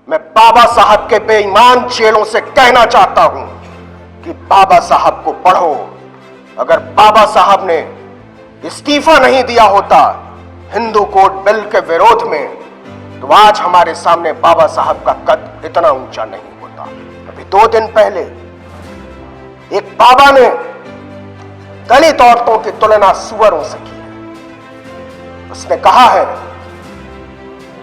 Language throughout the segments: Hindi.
मैं बाबा साहब के बेईमान चेलों से कहना चाहता हूं कि बाबा साहब को पढ़ो। अगर बाबा साहब ने इस्तीफा नहीं दिया होता हिंदू कोड बिल के विरोध में, तो आज हमारे सामने बाबा साहब का कद इतना ऊंचा नहीं होता। अभी 2 दिन पहले एक बाबा ने दलित औरतों की तुलना सुअरों से की है। उसने कहा है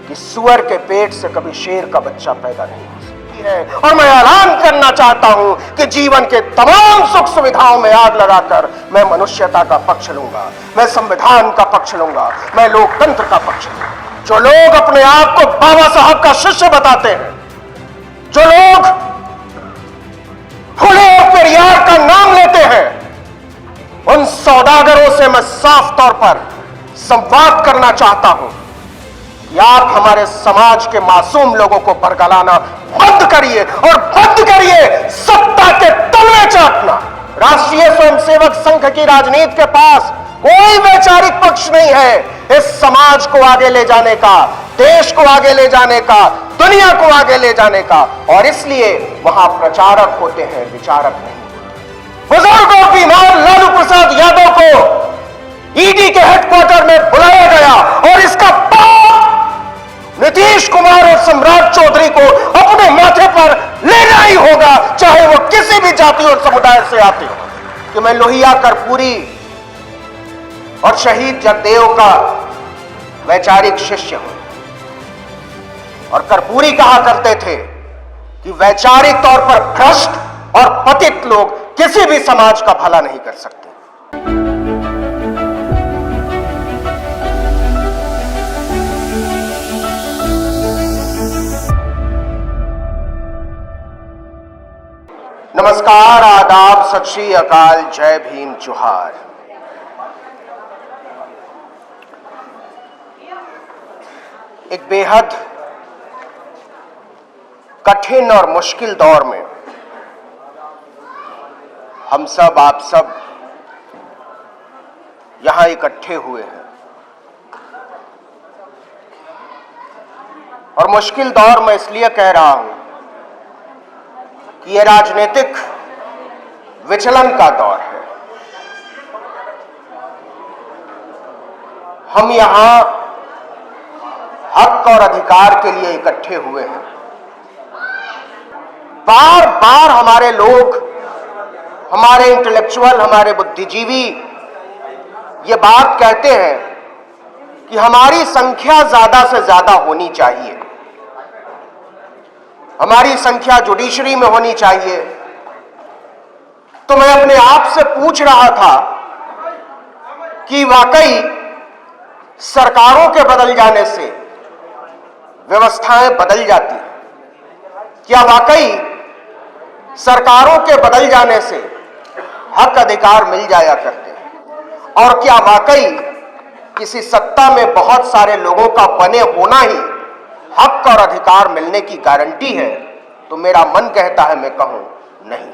कि सुअर के पेट से कभी शेर का बच्चा पैदा नहीं हो सकती है। और मैं ऐलान करना चाहता हूं कि जीवन के तमाम सुख सुविधाओं में आग लगाकर मैं मनुष्यता का पक्ष लूंगा, मैं संविधान का पक्ष लूंगा, मैं लोकतंत्र का पक्ष लूंगा। जो लोग अपने आप को बाबा साहब का शिष्य बताते हैं, जो लोग फुले और पेरियार का नाम लेते हैं, उन सौदागरों से मैं साफ तौर पर संवाद करना चाहता हूं कि आप हमारे समाज के मासूम लोगों को बरगलाना बंद करिए और बंद करिए सत्ता के तलवे चाटना। राष्ट्रीय स्वयंसेवक संघ की राजनीति के पास कोई वैचारिक पक्ष नहीं है इस समाज को आगे ले जाने का, देश को आगे ले जाने का, दुनिया को आगे ले जाने का, और इसलिए वहां प्रचारक होते हैं, विचारक नहीं। बुजुर्गों बीमार लालू प्रसाद यादव को ईडी के हेडक्वार्टर में बुलाया गया और इसका पाप नीतीश कुमार और सम्राट चौधरी को अपने माथे पर लेना ही होगा, चाहे वो किसी भी जाति और समुदाय से आते हो। कि मैं लोहिया कर्पूरी और शहीद जगदेव का वैचारिक शिष्य हूं, और कर्पूरी कहा करते थे कि वैचारिक तौर पर भ्रष्ट और पतित लोग किसी भी समाज का भला नहीं कर सकते। नमस्कार, आदाब, सत श्री अकाल, जय भीम, जोहार। एक बेहद कठिन और मुश्किल दौर में हम सब, आप सब यहां इकट्ठे हुए हैं, और मुश्किल दौर में इसलिए कह रहा हूं कि यह राजनीतिक विचलन का दौर है। हम यहां हक और अधिकार के लिए इकट्ठे हुए हैं। बार बार हमारे लोग, हमारे इंटेलेक्चुअल, हमारे बुद्धिजीवी ये बात कहते हैं कि हमारी संख्या ज्यादा से ज्यादा होनी चाहिए, हमारी संख्या जुडिशरी में होनी चाहिए। तो मैं अपने आप से पूछ रहा था कि वाकई सरकारों के बदल जाने से व्यवस्थाएं बदल जाती हैं? क्या वाकई सरकारों के बदल जाने से हक अधिकार मिल जाया करते हैं? और क्या वाकई किसी सत्ता में बहुत सारे लोगों का बने होना ही हक और अधिकार मिलने की गारंटी है? तो मेरा मन कहता है, मैं कहूं नहीं।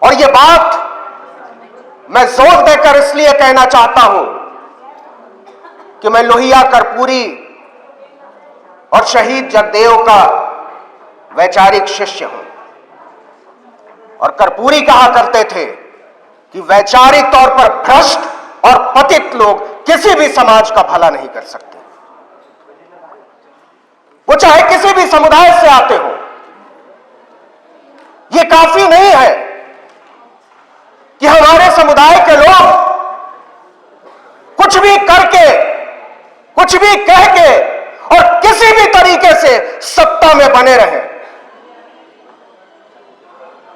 और यह बात मैं जोर देकर इसलिए कहना चाहता हूं कि मैं लोहिया कर्पूरी और शहीद जगदेव का वैचारिक शिष्य हूं, और कर्पूरी कहा करते थे कि वैचारिक तौर पर भ्रष्ट और पतित लोग किसी भी समाज का भला नहीं कर सकते, वो चाहे किसी भी समुदाय से आते हो। यह काफी नहीं है कि हमारे समुदाय के लोग कुछ भी करके, कुछ भी कह के और किसी भी तरीके से सत्ता में बने रहें।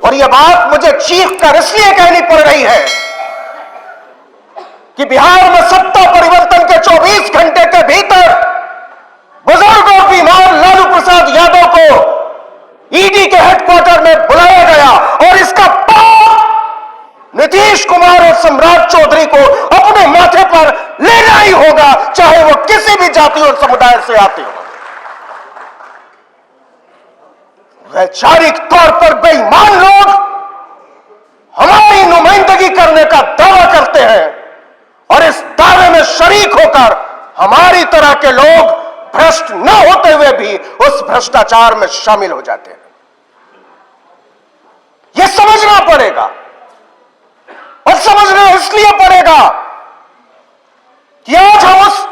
और यह बात मुझे चीख कर इसलिए कहनी पड़ रही है कि बिहार में सत्ता परिवर्तन के 24 घंटे के भीतर बुजुर्गों बीमार लालू प्रसाद यादव को ईडी के हेडक्वार्टर में बुलाया गया, और इसका पाप नीतीश कुमार और सम्राट चौधरी को अपने माथे पर लेना ही होगा, चाहे वो किसी भी जाति और समुदाय से आते हो। वैचारिक तौर पर बेईमान लोग हमारी नुमाइंदगी करने का दावा करते हैं, और इस दावे में शरीक होकर हमारी तरह के लोग भ्रष्ट न होते हुए भी उस भ्रष्टाचार में शामिल हो जाते हैं। यह समझना पड़ेगा, और समझना इसलिए पड़ेगा कि आज हम उस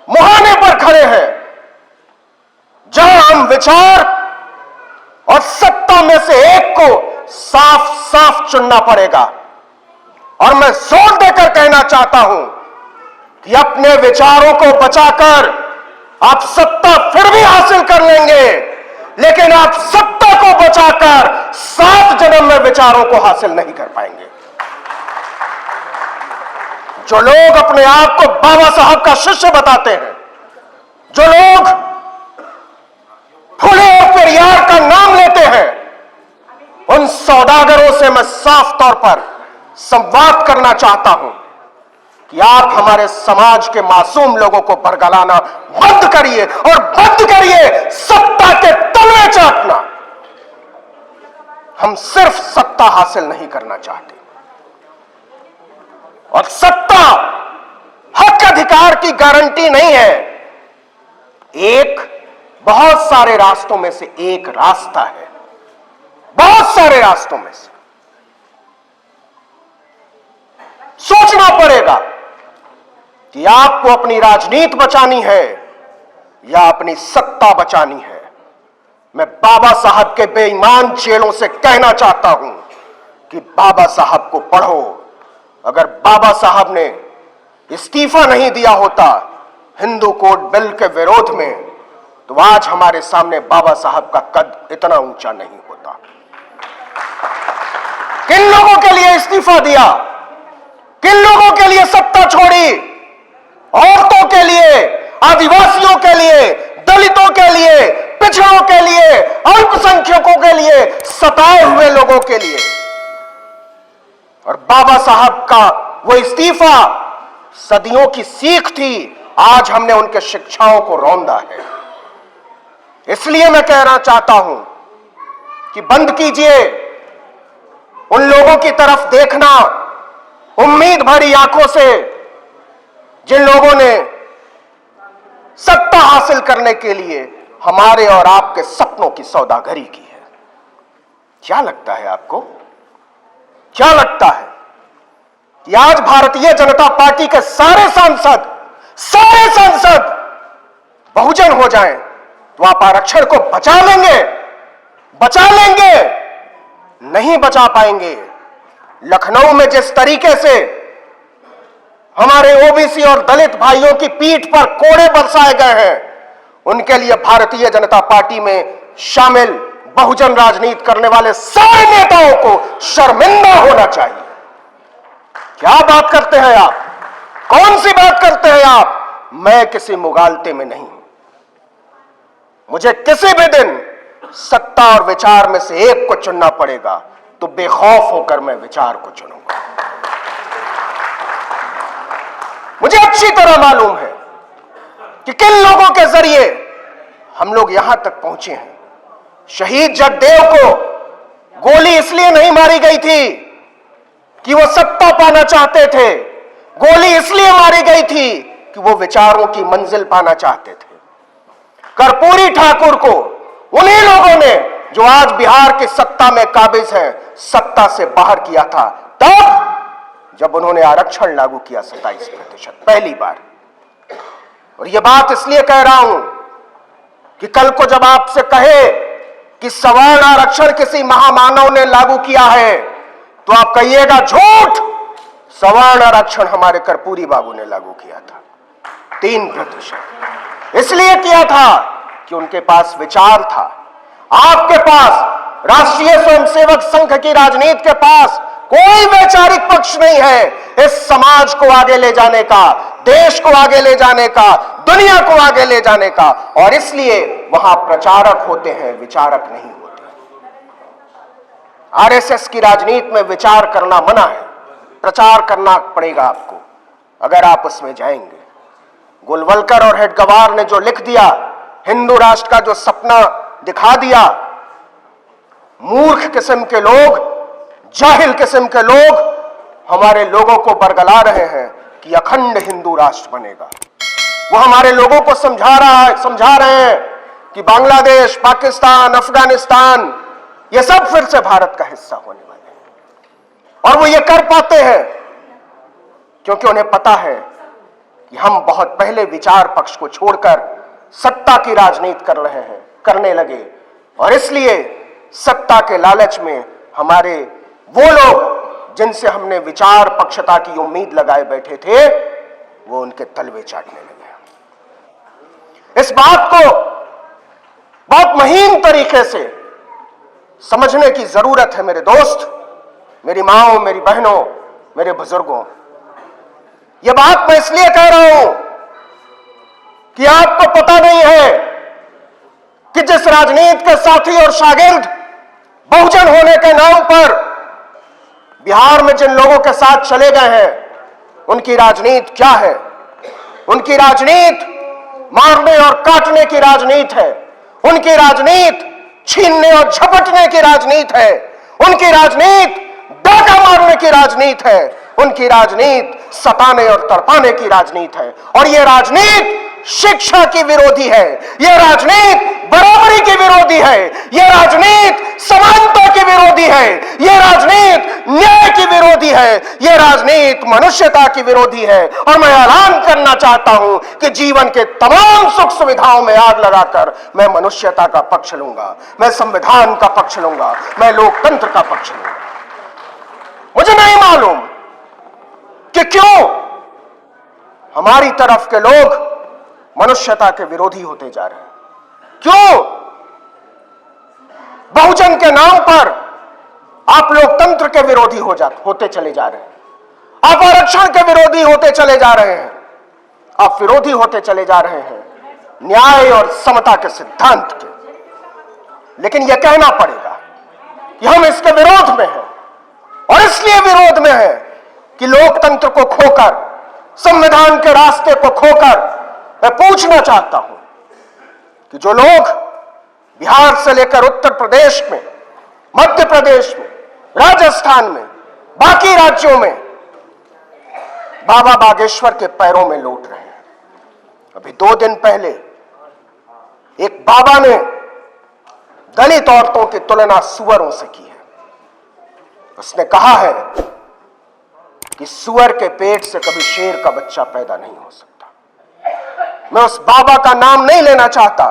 मुहाने पर खड़े हैं जहां हम विचार और सत्ता में से एक को साफ साफ चुनना पड़ेगा। और मैं जोर देकर कहना चाहता हूं कि अपने विचारों को बचाकर आप सत्ता फिर भी हासिल कर लेंगे, लेकिन आप सत्ता को बचाकर 7 जन्म में विचारों को हासिल नहीं कर पाएंगे। जो लोग अपने आप को बाबा साहब का शिष्य बताते हैं, जो लोग फुले और पेरियार का नाम लेते हैं, उन सौदागरों से मैं साफ तौर पर संवाद करना चाहता हूं कि आप हमारे समाज के मासूम लोगों को बरगलाना बंद करिए, और बंद करिए सत्ता के तलवे चाटना। हम सिर्फ सत्ता हासिल नहीं करना चाहते, और सत्ता हक अधिकार की गारंटी नहीं है। एक बहुत सारे रास्तों में से एक रास्ता है, बहुत सारे रास्तों में से। सोचना पड़ेगा कि आपको अपनी राजनीति बचानी है या अपनी सत्ता बचानी है। मैं बाबा साहब के बेईमान चेलों से कहना चाहता हूं कि बाबा साहब को पढ़ो। अगर बाबा साहब ने इस्तीफा नहीं दिया होता हिंदू कोड बिल के विरोध में, तो आज हमारे सामने बाबा साहब का कद इतना ऊंचा नहीं होता। किन लोगों के लिए इस्तीफा दिया, किन लोगों के लिए सत्ता छोड़ी? औरतों के लिए, आदिवासियों के लिए, दलितों के लिए, पिछड़ों के लिए, अल्पसंख्यकों के लिए, सताए हुए लोगों के लिए। और बाबा साहब का वो इस्तीफा सदियों की सीख थी, आज हमने उनके शिक्षाओं को रौंदा है। इसलिए मैं कहना चाहता हूं कि बंद कीजिए उन लोगों की तरफ देखना उम्मीद भरी आंखों से, जिन लोगों ने सत्ता हासिल करने के लिए हमारे और आपके सपनों की सौदागरी की है। क्या लगता है आपको, क्या लगता है कि आज भारतीय जनता पार्टी के सारे सांसद बहुजन हो जाएं तो आप आरक्षण को बचा लेंगे? बचा लेंगे? नहीं बचा पाएंगे। लखनऊ में जिस तरीके से हमारे ओबीसी और दलित भाइयों की पीठ पर कोड़े बरसाए गए हैं, उनके लिए भारतीय जनता पार्टी में शामिल बहुजन राजनीति करने वाले सारे नेताओं को शर्मिंदा होना चाहिए। क्या बात करते हैं आप? कौन सी बात करते हैं आप? मैं किसी मुगालते में नहीं हूं। मुझे किसी भी दिन सत्ता और विचार में से एक को चुनना पड़ेगा तो बेखौफ होकर मैं विचार को चुनूंगा। मुझे अच्छी तरह मालूम है कि किन लोगों के जरिए हम लोग यहां तक पहुंचे हैं। शहीद जगदेव को गोली इसलिए नहीं मारी गई थी कि वो सत्ता पाना चाहते थे, गोली इसलिए मारी गई थी कि वो विचारों की मंजिल पाना चाहते थे। कर्पूरी ठाकुर को उन्हीं लोगों ने जो आज बिहार की सत्ता में काबिज है, सत्ता से बाहर किया था, तब जब उन्होंने आरक्षण लागू किया 27% पहली बार। और यह बात इसलिए कह रहा हूं कि कल को जब आपसे कहे कि सवर्ण आरक्षण किसी महामानव ने लागू किया है, तो आप कहिएगा झूठ। सवर्ण आरक्षण हमारे कर्पूरी बाबू ने लागू किया था 3%। इसलिए किया था कि उनके पास विचार था। आपके पास राष्ट्रीय स्वयंसेवक संघ की राजनीति के पास कोई वैचारिक पक्ष नहीं है इस समाज को आगे ले जाने का, देश को आगे ले जाने का, दुनिया को आगे ले जाने का। और इसलिए वहां प्रचारक होते हैं, विचारक नहीं होते। आरएसएस की राजनीति में विचार करना मना है, प्रचार करना पड़ेगा आपको अगर आप उसमें जाएंगे। गोलवलकर और हेडगवार ने जो लिख दिया, हिंदू राष्ट्र का जो सपना दिखा दिया, मूर्ख किस्म के लोग, जाहिल किस्म के लोग हमारे लोगों को बरगला रहे हैं कि अखंड हिंदू राष्ट्र बनेगा। वो हमारे लोगों को समझा रहे हैं कि बांग्लादेश, पाकिस्तान, अफगानिस्तान ये सब फिर से भारत का हिस्सा होने वाले हैं। और वो ये कर पाते हैं क्योंकि उन्हें पता है कि हम बहुत पहले विचार पक्ष को छोड़कर सत्ता की राजनीति करने लगे, और इसलिए सत्ता के लालच में हमारे वो लोग जिनसे हमने विचार पक्षता की उम्मीद लगाए बैठे थे, वो उनके तलवे चाटने लगे। इस बात को बहुत महीन तरीके से समझने की जरूरत है मेरे दोस्त, मेरी माओ, मेरी बहनों, मेरे बुजुर्गों। यह बात मैं इसलिए कह रहा हूं कि आपको पता नहीं है कि जिस राजनीति के साथी और शागिर्द बहुजन होने के नाम पर बिहार में जिन लोगों के साथ चले गए हैं, उनकी राजनीति क्या है। उनकी राजनीति मारने और काटने की राजनीति है। उनकी राजनीति छीनने और झपटने की राजनीति है। उनकी राजनीति डाका मारने की राजनीति है। उनकी राजनीति सताने और तड़पाने की राजनीति है। और यह राजनीति शिक्षा की विरोधी है। यह राजनीति बराबरी की विरोधी है। यह राजनीति समानता की विरोधी है। यह राजनीति न्याय की विरोधी है। यह राजनीति मनुष्यता की विरोधी है। और मैं ऐलान करना चाहता हूं कि जीवन के तमाम सुख सुविधाओं में आग लगाकर मैं मनुष्यता का पक्ष लूंगा, मैं संविधान का पक्ष लूंगा, मैं लोकतंत्र का पक्ष लूंगा। मुझे नहीं मालूम कि क्यों हमारी तरफ के लोग मनुष्यता के विरोधी होते जा रहे हैं। क्यों बहुजन के नाम पर आप लोकतंत्र के विरोधी होते चले जा रहे हैं। आप आरक्षण के विरोधी होते चले जा रहे हैं। आप विरोधी होते चले जा रहे हैं न्याय और समता के सिद्धांत के। लेकिन यह कहना पड़ेगा कि हम इसके विरोध में हैं, और इसलिए विरोध में है कि लोकतंत्र को खोकर, संविधान के रास्ते को खोकर मैं पूछना चाहता हूं कि जो लोग बिहार से लेकर उत्तर प्रदेश में, मध्य प्रदेश में, राजस्थान में, बाकी राज्यों में बाबा बागेश्वर के पैरों में लौट रहे हैं। अभी 2 दिन पहले एक बाबा ने दलित औरतों की तुलना सुअरों से की है। उसने कहा है कि सुअर के पेट से कभी शेर का बच्चा पैदा नहीं हो सकता। मैं उस बाबा का नाम नहीं लेना चाहता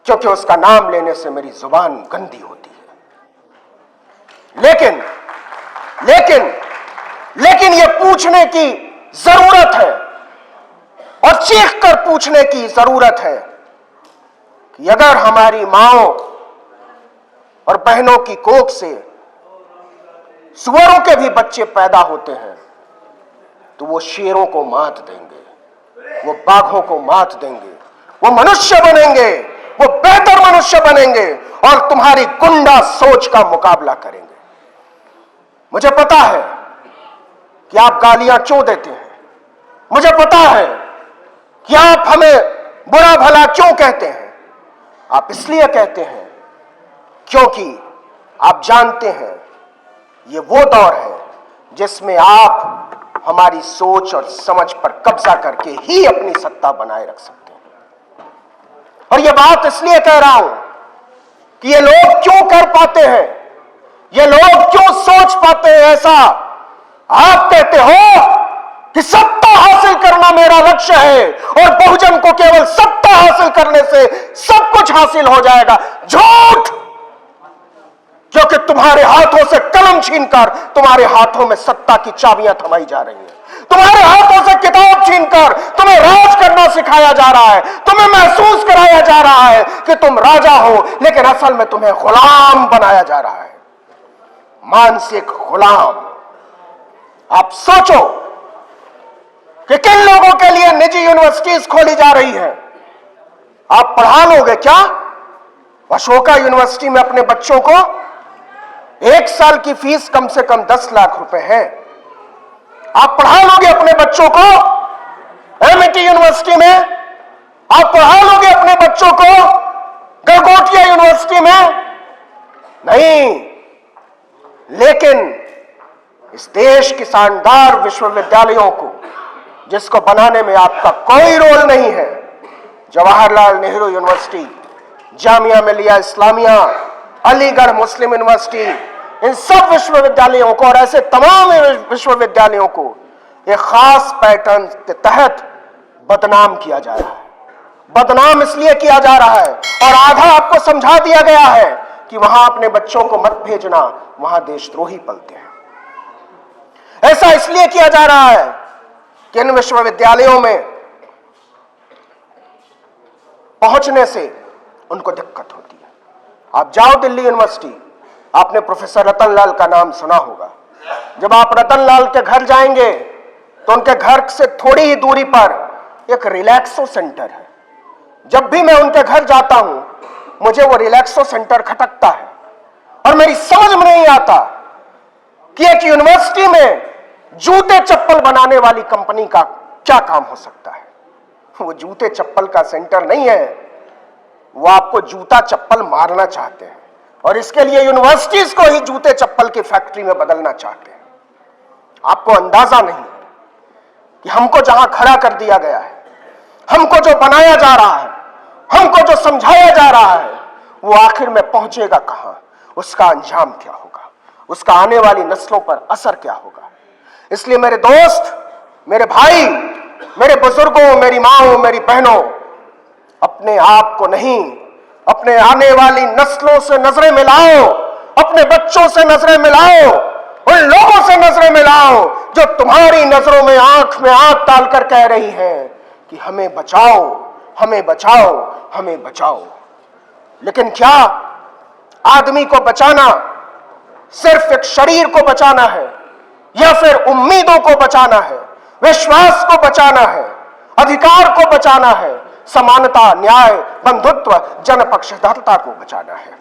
क्योंकि उसका नाम लेने से मेरी जुबान गंदी होती है। लेकिन यह पूछने की जरूरत है, और चीख कर पूछने की जरूरत है कि अगर हमारी माओ और बहनों की कोख से सुअरों के भी बच्चे पैदा होते हैं तो वो शेरों को मात देंगे, वो बाघों को मात देंगे, वो मनुष्य बनेंगे, वो बेहतर मनुष्य बनेंगे और तुम्हारी गुंडा सोच का मुकाबला करेंगे। मुझे पता है कि आप गालियां क्यों देते हैं। मुझे पता है कि आप हमें बुरा भला क्यों कहते हैं। आप इसलिए कहते हैं क्योंकि आप जानते हैं ये वो दौर है जिसमें आप हमारी सोच और समझ पर कब्जा करके ही अपनी सत्ता बनाए रख सकते हैं। और ये बात इसलिए कह रहा हूं कि ये लोग क्यों कर पाते हैं, ये लोग क्यों सोच पाते हैं ऐसा। आप कहते हो कि सत्ता हासिल करना मेरा लक्ष्य है और बहुजन को केवल सत्ता हासिल करने से सब कुछ हासिल हो जाएगा। झूठ! क्योंकि तुम्हारे हाथों से कलम छीनकर तुम्हारे हाथों में सत्ता की चाबियां थमाई जा रही हैं। तुम्हारे हाथों से किताब छीनकर तुम्हें राज करना सिखाया जा रहा है। तुम्हें महसूस कराया जा रहा है कि तुम राजा हो, लेकिन असल में तुम्हें गुलाम बनाया जा रहा है, मानसिक गुलाम। आप सोचो कि किन लोगों के लिए निजी यूनिवर्सिटीज खोली जा रही है। आप पढ़ा लोगे क्या? अशोका यूनिवर्सिटी में अपने बच्चों को 1 साल की फीस कम से कम 10 लाख रुपए है। आप पढ़ा लोगे अपने बच्चों को एमआईटी यूनिवर्सिटी में? आप पढ़ा लोगे अपने बच्चों को गलगोटिया यूनिवर्सिटी में? नहीं। लेकिन इस देश की शानदार विश्वविद्यालयों को जिसको बनाने में आपका कोई रोल नहीं है। जवाहरलाल नेहरू यूनिवर्सिटी, जामिया मिलिया इस्लामिया, अलीगढ़ मुस्लिम यूनिवर्सिटी, इन सब विश्वविद्यालयों को और ऐसे तमाम विश्वविद्यालयों को एक खास पैटर्न के तहत बदनाम किया जा रहा है। बदनाम इसलिए किया जा रहा है और आधा आपको समझा दिया गया है कि वहां अपने बच्चों को मत भेजना, वहां देशद्रोही पलते हैं। ऐसा इसलिए किया जा रहा है कि इन विश्वविद्यालयों में पहुंचने से उनको दिक्कत होती है। आप जाओ दिल्ली यूनिवर्सिटी, आपने प्रोफेसर रतनलाल का नाम सुना होगा। जब आप रतनलाल के घर जाएंगे तो उनके घर से थोड़ी ही दूरी पर एक रिलैक्सो सेंटर है। जब भी मैं उनके घर जाता हूं, मुझे वो रिलैक्सो सेंटर खटकता है और मेरी समझ में नहीं आता कि एक यूनिवर्सिटी में जूते चप्पल बनाने वाली कंपनी का क्या काम हो सकता है। वो जूते चप्पल का सेंटर नहीं है, वो आपको जूता चप्पल मारना चाहते हैं और इसके लिए यूनिवर्सिटीज को ही जूते चप्पल की फैक्ट्री में बदलना चाहते हैं। आपको अंदाजा नहीं है कि हमको जहां खड़ा कर दिया गया है, हमको जो बनाया जा रहा है, हमको जो समझाया जा रहा है, वो आखिर में पहुंचेगा कहां, उसका अंजाम क्या होगा, उसका आने वाली नस्लों पर असर क्या होगा। इसलिए मेरे दोस्त, मेरे भाई, मेरे बुजुर्गों, मेरी माओ, मेरी बहनों, अपने आप को नहीं, अपने आने वाली नस्लों से नजरें मिलाओ, अपने बच्चों से नजरें मिलाओ, उन लोगों से नजरें मिलाओ जो तुम्हारी नजरों में आंख डालकर कह रही हैं कि हमें बचाओ, हमें बचाओ, हमें बचाओ। लेकिन क्या आदमी को बचाना सिर्फ एक शरीर को बचाना है या फिर उम्मीदों को बचाना है, विश्वास को बचाना है, अधिकार को बचाना है, समानता, न्याय, बंधुत्व, जनपक्षधरता को बचाना है?